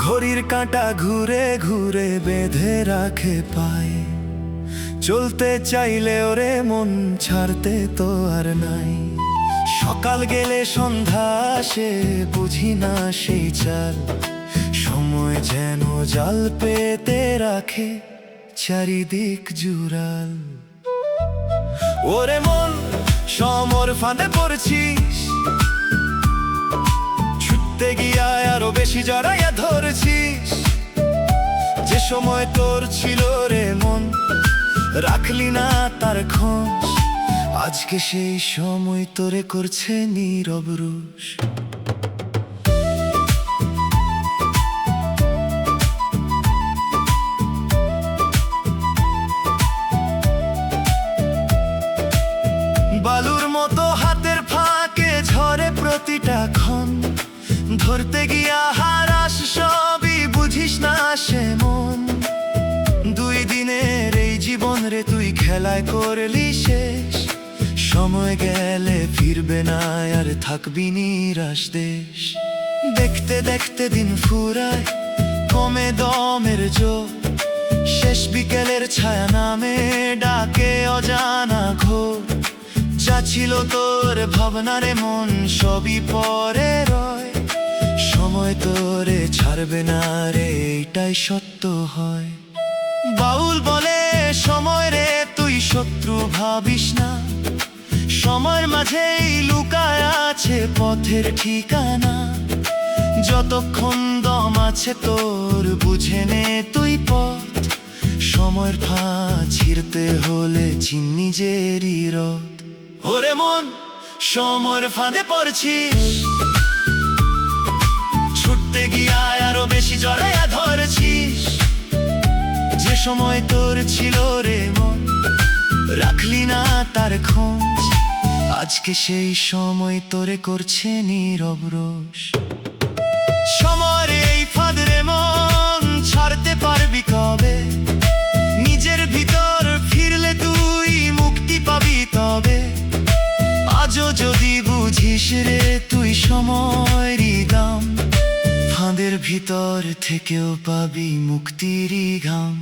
ঘড়ির কাঁটা ঘুরে ঘুরে বেঁধে রাখে পায়ে, চলতে চাইলে ওরে মন ছাড়তে তো আর নাই। সকাল গেলে সন্ধ্যা আসে, বুঝি না সেই চাল, সময় যেন জাল পেতে রাখে চারিদিক জুড়াল। ওরে মন, সমর ফাঁদে পড়ছিস, ছুটতে গিয়া আরো বেশি জড়াইয়া ধরছিস। যে সময় তোর ছিল রে মন, রাখলি না তার খোঁজ, আজকে সেই সময় তোরে করছে নীরব রোষ। বালুর মতো হাতের ফাঁকে ঝরে প্রতিটা ক্ষণ, ধরতে গিয়া হারাস সবই, বুঝিস না সে মন। দুই দিনের এই জীবন রে তুই খেলায় করলি শেষ, সময় গেলে ফিরবে না আর থাকবি নিরাশ দেশ। দেখতে দেখতে দিন ফুরায়, কমে দমের জোর, শেষ বিকেলের ছায়া নামে ডাকে অজানা ঘোর। যা ছিল তোর ভাবনারে মন, সবই পরে রয়, সময় তোরে ছাড়বে না রে, এইটাই সত্য হয়। বাউল বলে সময় রে তুই শত্রু ভাবিস না, সময়ের মাঝেই লুকায় আছে পথের ঠিকানা। যতক্ষণ দম আছে তোর বুঝে নে তুই পথ, সময়ের ফাঁদ ছিঁড়তে হলে চিন নিজেরই রথ। ওরে মন, সময়ের ফাঁদে পড়ছিস, ছুটতে গিয়া আরো বেশি জড়াইয়া ধরছিস। যে সময় তোর ছিল রে মন, রাখলি না তার খোঁজ, আজকে সেই সময় তোরে করছে নীরব রোষ। সময়ের এই ফাঁদ রে মন, ছাড়তে পারবি কবে? নিজের ভিতর ফিরলে তুই মুক্তি পাবি তবে। আজও যদি বুঝিস রে তুই সময়েরই দাম, ফাঁদের ভিতর থেকেও পাবি মুক্তিরই ঘাম।